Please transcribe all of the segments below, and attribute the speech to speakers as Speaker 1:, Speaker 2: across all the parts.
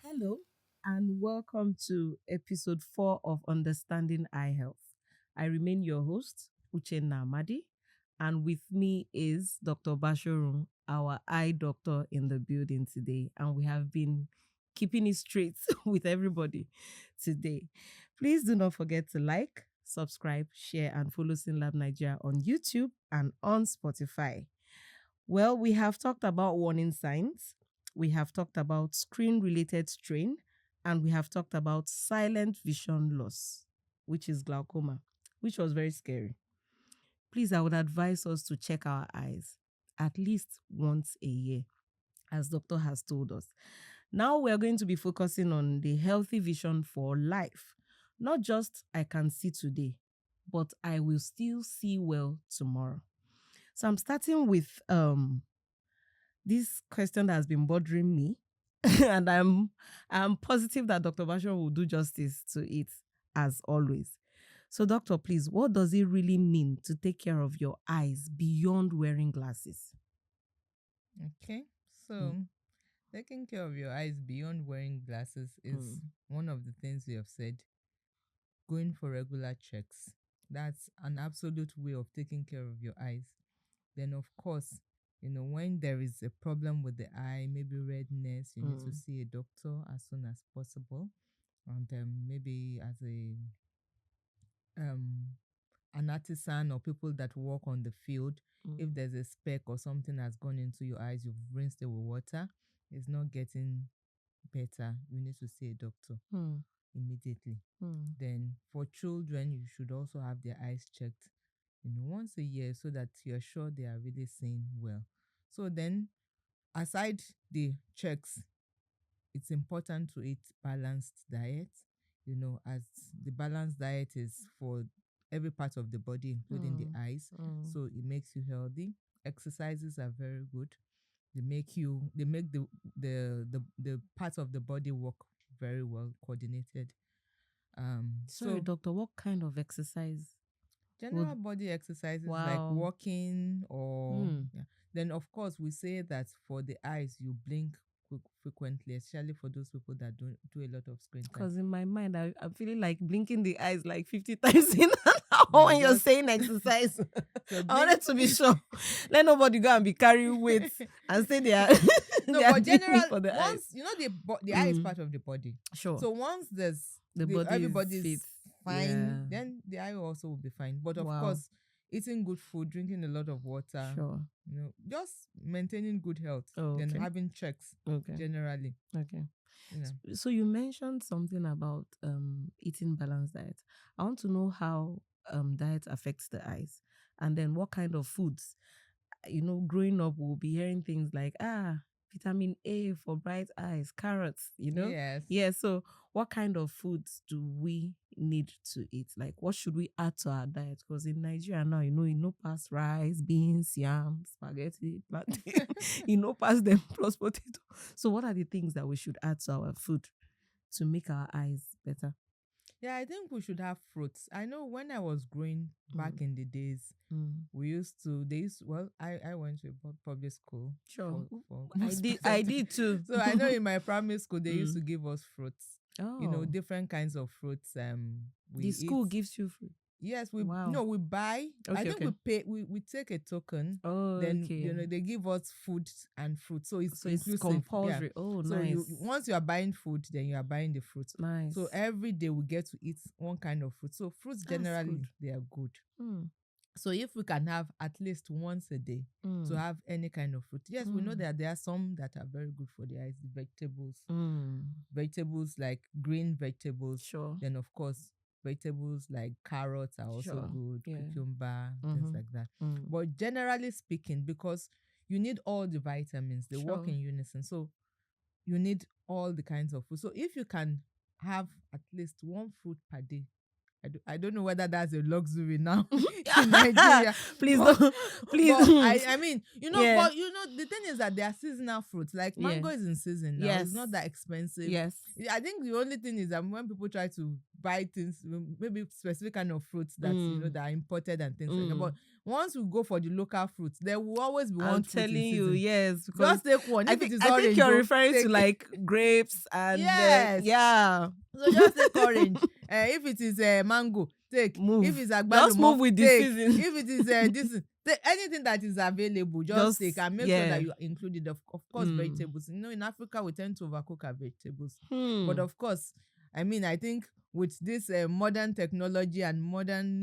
Speaker 1: Hello, and welcome to episode 4 of Understanding Eye Health. I remain your host, Uchenna Amadi, and with me is Dr. Bashorun, our eye doctor in the building today. And we have been keeping it straight with everybody today. Please do not forget to like, subscribe, share, and follow SYNLAB Nigeria on YouTube and on Spotify. Well, we have talked about warning signs, we have talked about screen-related strain, and we have talked about silent vision loss, which is glaucoma, which was very scary. Please, I would advise us to check our eyes at least once a year, as doctor has told us. Now we're going to be focusing on the healthy vision for life. Not just I can see today, but I will still see well tomorrow. So I'm starting with this question that has been bothering me, and I'm positive that Dr. Bashorun will do justice to it as always. So, doctor, please, what does it really mean to take care of your eyes beyond wearing glasses?
Speaker 2: Okay, so taking care of your eyes beyond wearing glasses is one of the things we have said. Going for regular checks. That's an absolute way of taking care of your eyes. Then, of course, when there is a problem with the eye, maybe redness, you need to see a doctor as soon as possible. And maybe as an artisan or people that work on the field, if there's a speck or something that's gone into your eyes, you've rinsed it with water, it's not getting better, you need to see a doctor immediately. Then for children, you should also have their eyes checked once a year so that you're sure they are really seeing well. So then, aside the checks, it's important to eat balanced diet, as the balanced diet is for every part of the body, including the eyes. So it makes you healthy. Exercises are very good. They make the parts of the body work very well coordinated.
Speaker 1: Sorry, doctor, what kind of exercise?
Speaker 2: General body exercises like walking or Then of course we say that for the eyes you blink frequently, especially for those people that don't do a lot of screen time.
Speaker 1: Because in my mind, I'm feeling like blinking the eyes like 50 times in an hour when you're saying exercise. So I wanted to be sure. Let nobody go and be carrying weight and say they are.
Speaker 2: No, but general for the eyes. The eye is part of the body.
Speaker 1: Sure.
Speaker 2: So once everybody's fine, then the eye also will be fine. But of course, eating good food, drinking a lot of water, just maintaining good health, then having checks generally.
Speaker 1: Okay. So you mentioned something about eating balanced diet. I want to know how diet affects the eyes, and then what kind of foods. Growing up, we'll be hearing things like vitamin A for bright eyes, carrots.
Speaker 2: Yes.
Speaker 1: Yeah. So what kind of foods do we need to eat? Like, what should we add to our diet? Because in Nigeria now, past rice, beans, yam, spaghetti, plantain, past them plus potato. So what are the things that we should add to our food to make our eyes better?
Speaker 2: Yeah, I think we should have fruits. I know when I was growing back in the days, I went to a public school.
Speaker 1: Sure. I did too.
Speaker 2: So I know in my primary school, they used to give us fruits. Different kinds of fruits.
Speaker 1: The school gives you fruit.
Speaker 2: Yes, we buy. I think we pay. We take a token. Then they give us food and fruit. So it's
Speaker 1: compulsory. Yeah. Oh, so nice.
Speaker 2: Once you are buying food, then you are buying the fruit.
Speaker 1: Nice.
Speaker 2: So every day we get to eat one kind of fruit. So fruits generally they are good. So if we can have at least once a day to have any kind of fruit. Yes, we know that there are some that are very good for the eyes. The vegetables. Vegetables like green vegetables.
Speaker 1: Sure.
Speaker 2: Then of course, vegetables like carrots are also good, cucumber, things like that. But generally speaking, because you need all the vitamins, they work in unison. So you need all the kinds of food. So if you can have at least one fruit per day, I don't know whether that's a luxury now in Nigeria.
Speaker 1: Please don't. Please.
Speaker 2: I mean, but the thing is that they are seasonal fruits. Like mango is in season now. It's not that expensive.
Speaker 1: Yes.
Speaker 2: I think the only thing is that when people try to buy things, maybe specific kind of fruits that that are imported and things like that. But once we go for the local fruits, there will always be
Speaker 1: I'm
Speaker 2: one fruit in
Speaker 1: telling you,
Speaker 2: season.
Speaker 1: yes, because
Speaker 2: Just take one. If it is
Speaker 1: I think
Speaker 2: orange,
Speaker 1: you're referring to
Speaker 2: take
Speaker 1: like grapes and
Speaker 2: yes.
Speaker 1: yeah.
Speaker 2: So just take orange. If it is mango, take.
Speaker 1: Move.
Speaker 2: If it's
Speaker 1: Just move
Speaker 2: agbalumo,
Speaker 1: with the
Speaker 2: take.
Speaker 1: season.
Speaker 2: If it is this, take anything that is available. Just take and make sure that you include it. Of course, vegetables. In Africa we tend to overcook our vegetables, but of course, I mean, I think with this modern technology and modern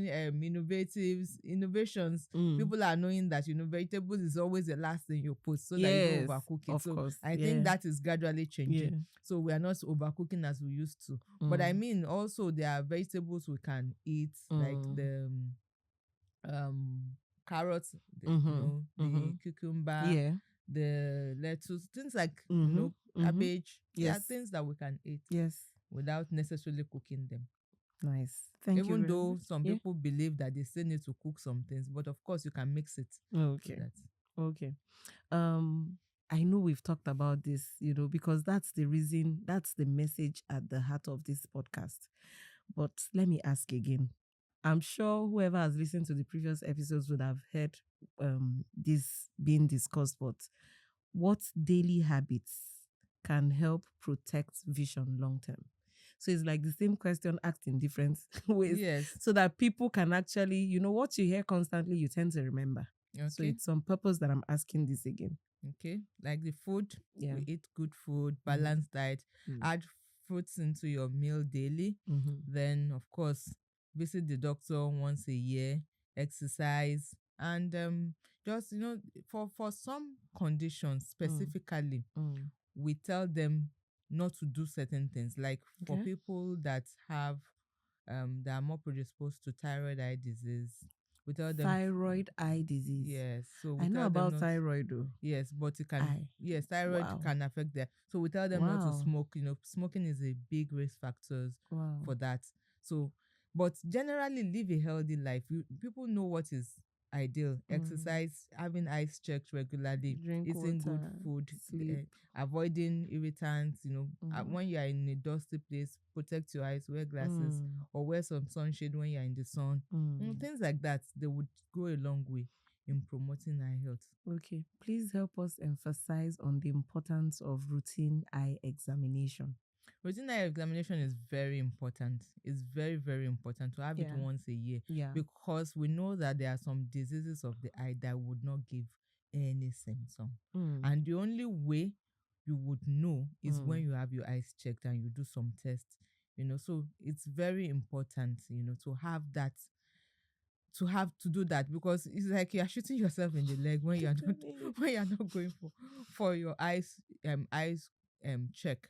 Speaker 2: innovations, people are knowing that vegetables is always the last thing you put so that you don't overcook it. So
Speaker 1: course.
Speaker 2: I think that is gradually changing. So we are not overcooking as we used to. But I mean, also there are vegetables we can eat, like the carrots, the cucumber, the lettuce, things like cabbage. There are things that we can eat without necessarily cooking them.
Speaker 1: Nice. Thank you.
Speaker 2: Even though some people believe that they still need to cook some things, but of course you can mix it.
Speaker 1: Okay. Okay. I know we've talked about this, because that's the reason, that's the message at the heart of this podcast. But let me ask again. I'm sure whoever has listened to the previous episodes would have heard this being discussed, but what daily habits can help protect vision long term? So it's like the same question asked in different ways.
Speaker 2: Yes.
Speaker 1: So that people can actually, what you hear constantly, you tend to remember.
Speaker 2: Okay.
Speaker 1: So it's on purpose that I'm asking this again.
Speaker 2: Okay. Like the food, we eat good food, balanced diet, add fruits into your meal daily. Then, of course, visit the doctor once a year, exercise, and just, for some conditions specifically, we tell them not to do certain things. Like for people that have, that are more predisposed to thyroid eye disease, we tell them
Speaker 1: thyroid eye disease.
Speaker 2: Yes. So we
Speaker 1: I know
Speaker 2: tell them
Speaker 1: about thyroid though.
Speaker 2: Yes, but it can. Yes, thyroid can affect that. So we tell them not to smoke. Smoking is a big risk factor for that. So, but generally live a healthy life. People know what is ideal. Exercise, having eyes checked regularly, eating good food, avoiding irritants. When you are in a dusty place, protect your eyes, wear glasses, or wear some sunshade when you are in the sun. Things like that, they would go a long way in promoting eye health.
Speaker 1: Okay, please help us emphasize on the importance of routine eye examination.
Speaker 2: Routine eye examination is very important. It's very, very important to have it once a year. Because we know that there are some diseases of the eye that would not give any symptom. And the only way you would know is when you have your eyes checked and you do some tests. So it's very important, to have that, to do that, because it's like you are shooting yourself in the leg when you are not going for your eyes check.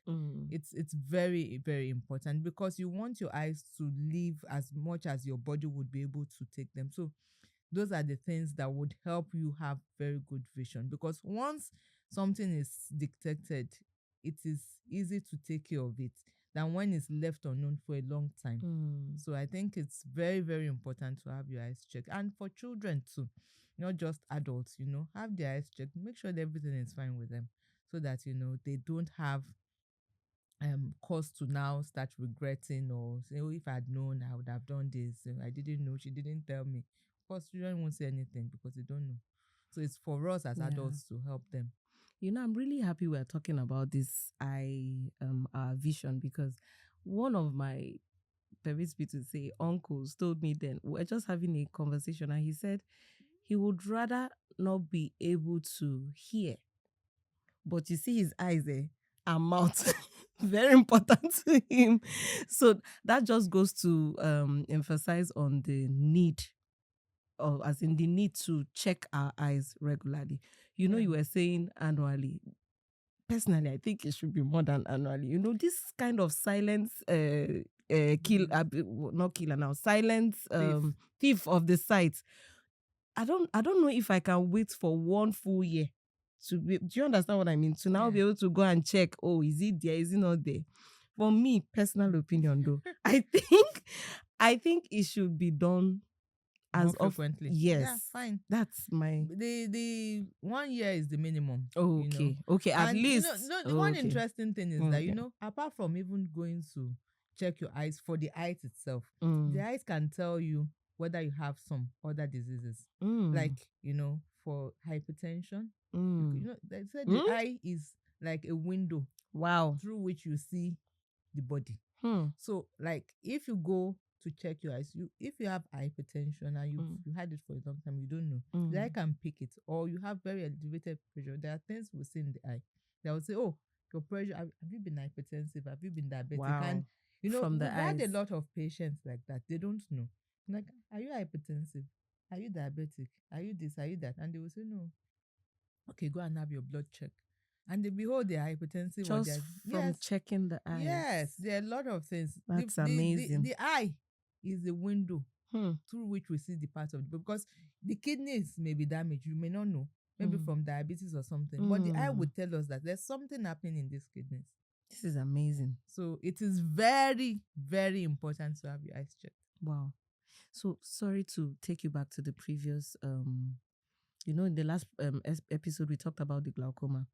Speaker 2: It's very, very important, because you want your eyes to live as much as your body would be able to take them. So those are the things that would help you have very good vision, because once something is detected, it is easy to take care of it than when it's left unknown for a long time. So I think it's very, very important to have your eyes checked. And for children too, not just adults, have their eyes checked. Make sure that everything is fine with them, so that, they don't have cause to now start regretting or say, oh, if I'd known, I would have done this. I didn't know, she didn't tell me. Of course, children won't say anything because they don't know. So it's for us as adults to help them.
Speaker 1: I'm really happy we're talking about this our vision, because one of my, permits me to say, uncles told me then, we're just having a conversation, and he said he would rather not be able to hear, but you see his eyes and mouth very important to him. So that just goes to emphasize on the need, or as in the need to check our eyes regularly. You were saying annually. Personally, I think it should be more than annually. This kind of silence not killer now, silence thief of the sight. I don't know if I can wait for one full year to be. Do you understand what I mean? To now be able to go and check, oh, is it there? Is it not there? For me, personal opinion though, I think it should be done
Speaker 2: as frequently.
Speaker 1: Yes.
Speaker 2: Yeah, fine.
Speaker 1: That's my
Speaker 2: the 1 year is the minimum.
Speaker 1: Okay. Okay, at least.
Speaker 2: The one interesting thing is that, apart from even going to check your eyes for the eyes itself. The eyes can tell you whether you have some other diseases, like, for hypertension. They said the eye is like a window
Speaker 1: Wow.
Speaker 2: through which you see the body. So, like, if you go to check your eyes, if you have hypertension and you had it for a long time, you don't know, the eye can pick it, or you have very elevated pressure. There are things we see in the eye. They will say, "Oh, your pressure. Have you been hypertensive? Have you been diabetic?"
Speaker 1: Wow.
Speaker 2: And
Speaker 1: From the
Speaker 2: we've had a
Speaker 1: eyes.
Speaker 2: lot of patients like that. They don't know. Like, are you hypertensive? Are you diabetic? Are you this? Are you that? And they will say, "No." Okay, go and have your blood check. And they behold they're hypertensive, or
Speaker 1: Just from checking the eyes.
Speaker 2: Yes, there are a lot of things.
Speaker 1: That's
Speaker 2: The
Speaker 1: amazing.
Speaker 2: The eye is the window through which we see the parts of the, because the kidneys may be damaged. You may not know, maybe from diabetes or something. But the eye will tell us that there's something happening in these kidneys.
Speaker 1: This is amazing.
Speaker 2: So it is very, very important to have your eyes checked.
Speaker 1: Wow. So sorry to take you back to the previous in the last episode we talked about the glaucoma.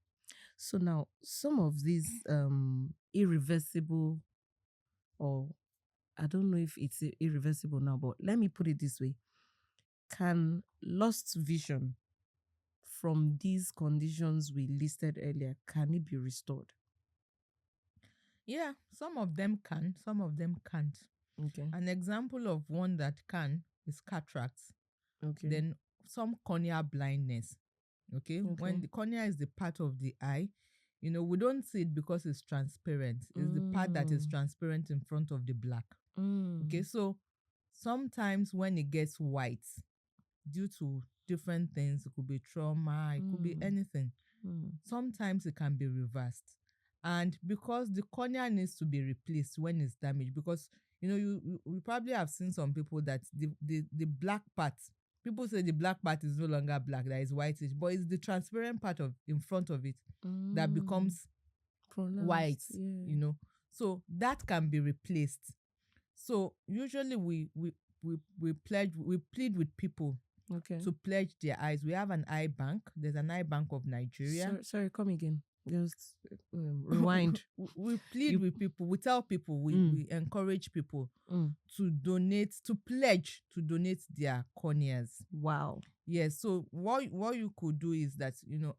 Speaker 1: So now some of these irreversible, or I don't know if it's irreversible now, but let me put it this way. Can lost vision from these conditions we listed earlier, can it be restored?
Speaker 2: Yeah, some of them can, some of them can't.
Speaker 1: Okay.
Speaker 2: An example of one that can is cataracts.
Speaker 1: Okay.
Speaker 2: Then some corneal blindness. Okay. When the cornea is the part of the eye, we don't see it because it's transparent. It's the part that is transparent in front of the black. Okay. So sometimes when it gets white, due to different things, it could be trauma, it could be anything. Sometimes it can be reversed. And because the cornea needs to be replaced when it's damaged, because you probably have seen some people that the black part, people say the black part is no longer black, that is whitish, but it's the transparent part of in front of it that becomes white.
Speaker 1: Yeah.
Speaker 2: So that can be replaced. So usually we plead with people to pledge their eyes. We have an eye bank. There's an eye bank of Nigeria.
Speaker 1: Sorry, come again. Just rewind.
Speaker 2: We plead with people. We tell people. We encourage people to donate, to pledge to donate their corneas.
Speaker 1: Wow.
Speaker 2: Yes. So what you could do is that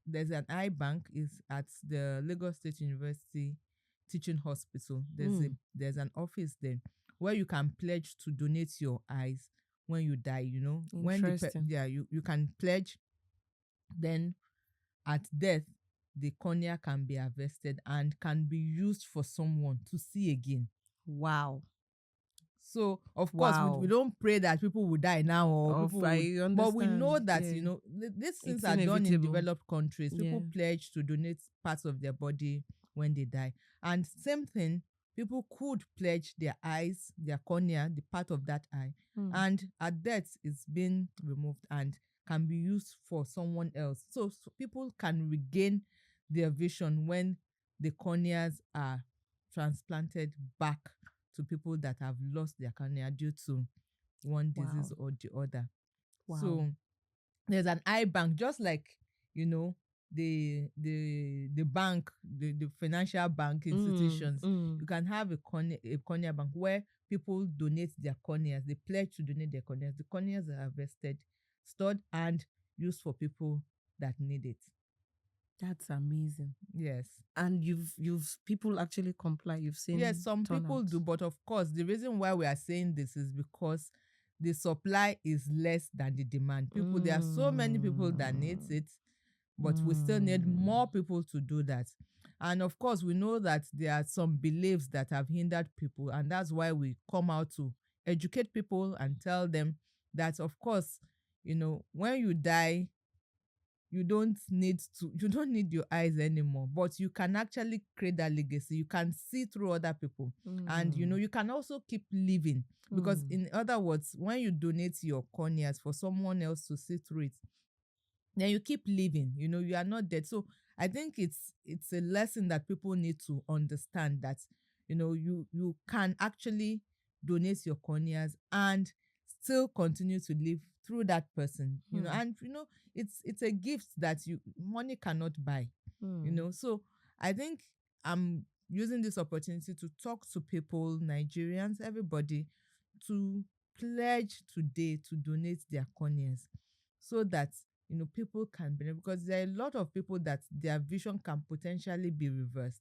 Speaker 2: there's an eye bank is at the Lagos State University Teaching Hospital. There's an office there where you can pledge to donate your eyes when you die.
Speaker 1: Interesting.
Speaker 2: You can pledge. Then at death, the cornea can be harvested and can be used for someone to see again.
Speaker 1: Wow.
Speaker 2: So, of course, we don't pray that people will die now, or but we know that, these things are done in developed countries. People pledge to donate parts of their body when they die. And same thing, people could pledge their eyes, their cornea, the part of that eye, and at death, it's been removed and can be used for someone else. So people can regain their vision when the corneas are transplanted back to people that have lost their cornea due to one disease or the other.
Speaker 1: Wow.
Speaker 2: So there's an eye bank, just like the bank, the financial bank institutions. You can have a cornea bank where people donate their corneas. They pledge to donate their corneas. The corneas are harvested, stored, and used for people that need it.
Speaker 1: That's amazing.
Speaker 2: Yes.
Speaker 1: And you've people actually comply. You've seen.
Speaker 2: Yes, some people do, but of course, the reason why we are saying this is because the supply is less than the demand. There are so many people that needs it, but we still need more people to do that. And of course, we know that there are some beliefs that have hindered people, and that's why we come out to educate people and tell them that, of course, when you die, you don't need your eyes anymore, but you can actually create that legacy. You can see through other people, and you can also keep living, because in other words, when you donate your corneas for someone else to see through it, then you keep living. You are not dead. So I think it's a lesson that people need to understand, that you can actually donate your corneas and still continue to live through that person. And it's a gift that money cannot buy. So I think using this opportunity to talk to people, Nigerians, everybody, to pledge today to donate their corneas so that people can benefit, because there are a lot of people that their vision can potentially be reversed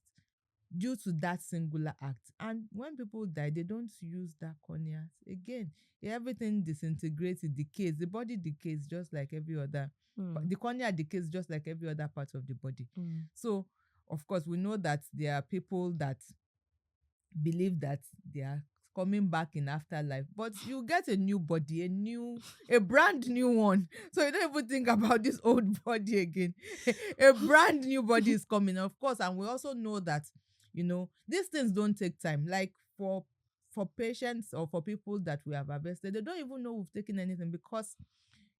Speaker 2: due to that singular act. And when people die, they don't use that corneas again. Everything disintegrates, it decays. The body decays just like every other. The cornea decays just like every other part of the body. So, of course, we know that there are people that believe that they are coming back in afterlife, but you get a new body, a brand new one, so you don't even think about this old body again. A brand new body is coming, of course. And we also know that these things don't take time. Like for patients or for people that we have harvested, they don't even know we've taken anything, because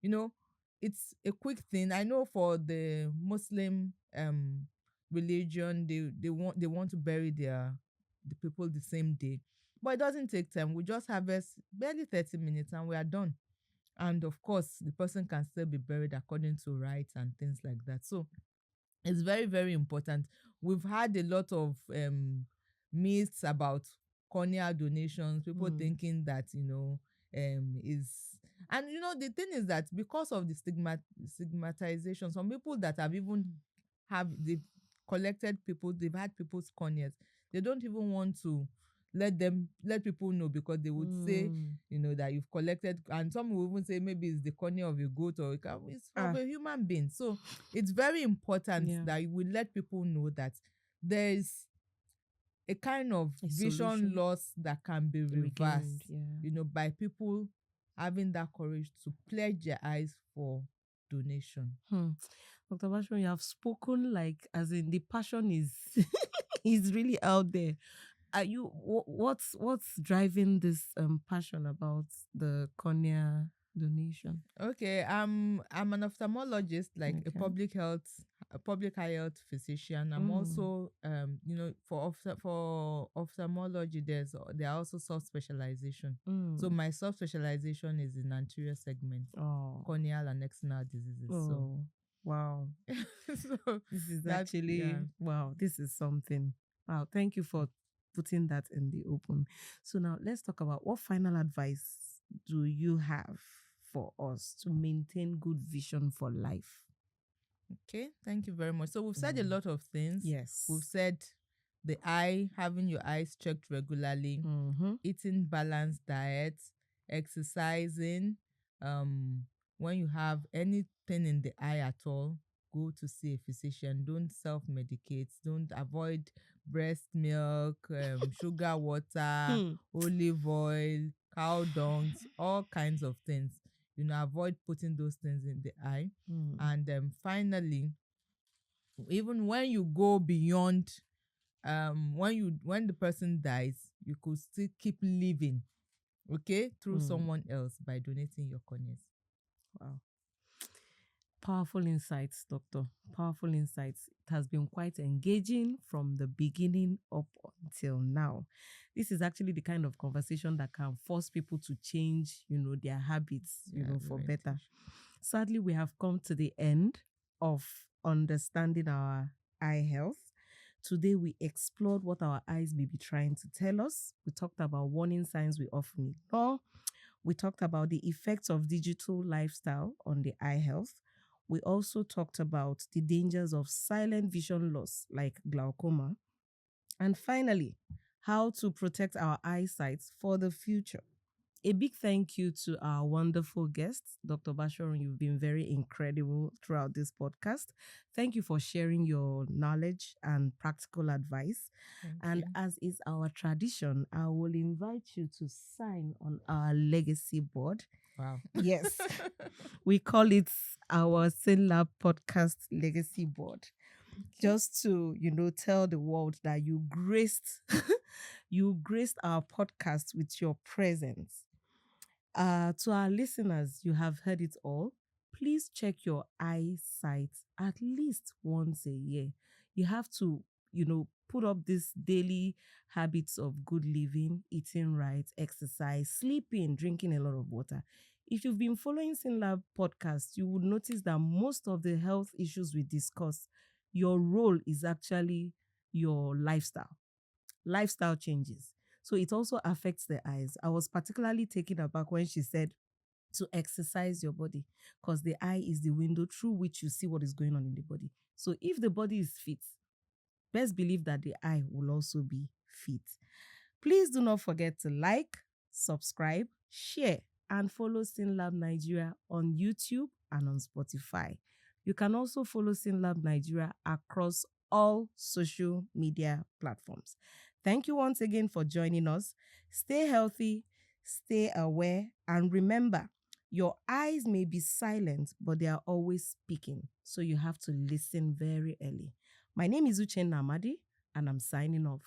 Speaker 2: you know it's a quick thing. I know for the Muslim religion, they want to bury the people the same day, but it doesn't take time. We just harvest barely 30 minutes and we are done. And of course, the person can still be buried according to rites and things like that. So it's very, very important. We've had a lot of myths about corneal donations, people thinking that is, and the thing is that because of the stigmatization, some people that have even they've they've had people's corneas, they don't even want to let people know, because they would say that you've collected, and some will even say maybe it's the cornea of a goat or it's of a human being. So it's very important that you will let people know that there is a kind of vision loss that can be reversed, by people having that courage to pledge their eyes for donation.
Speaker 1: Dr. Bashorun, you have spoken like as in the passion is is really out there. Are you what's driving this passion about the cornea donation?
Speaker 2: Okay, I'm an ophthalmologist, like a public eye health physician. I'm also for ophthalmology there are also sub-specialization. So my sub-specialization is in anterior segment, corneal and external diseases. So
Speaker 1: wow.
Speaker 2: so
Speaker 1: this is actually wow, this is something. Wow, thank you for putting that in the open. So now let's talk about what final advice do you have for us to maintain good vision for life?
Speaker 2: Okay, thank you very much. So we've said a lot of things.
Speaker 1: Yes.
Speaker 2: We've said the eye, having your eyes checked regularly, eating balanced diet, exercising. When you have anything in the eye at all, go to see a physician. Don't self-medicate. Don't avoid breast milk, sugar water, olive oil, cow dungs, all kinds of things. Avoid putting those things in the eye. And finally, even when you go beyond, when the person dies, you could still keep living, through someone else by donating your corneas.
Speaker 1: Wow. Powerful insights, doctor. Powerful insights. It has been quite engaging from the beginning up until now. This is actually the kind of conversation that can force people to change, their habits, for better. Sadly, we have come to the end of understanding our eye health. Today, we explored what our eyes may be trying to tell us. We talked about warning signs we often ignore. We talked about the effects of digital lifestyle on the eye health. We also talked about the dangers of silent vision loss like glaucoma. And finally, how to protect our eyesight for the future. A big thank you to our wonderful guests, Dr. Bashorun. You've been very incredible throughout this podcast. Thank you for sharing your knowledge and practical advice.
Speaker 2: Thank you.
Speaker 1: As is our tradition, I will invite you to sign on our legacy board.
Speaker 2: Wow.
Speaker 1: Yes. We call it our SYNLAB Podcast Legacy Board. Just to, tell the world that you graced you graced our podcast with your presence. To our listeners, you have heard it all. Please check your eyesight at least once a year. You have to, put up these daily habits of good living, eating right, exercise, sleeping, drinking a lot of water. If you've been following SYNLAB podcast, you would notice that most of the health issues we discuss, your role is actually your lifestyle. lifestyle changes. So it also affects the eyes. I was particularly taken aback when she said to exercise your body because the eye is the window through which you see what is going on in the body. So if the body is fit, best believe that the eye will also be fit. Please do not forget to like, subscribe, share, and follow SYNLAB Nigeria on YouTube and on Spotify. You can also follow SYNLAB Nigeria across all social media platforms. Thank you once again for joining us. Stay healthy, stay aware, and remember, your eyes may be silent, but they are always speaking. So you have to listen very early. My name is Uchenna Amadi, and I'm signing off.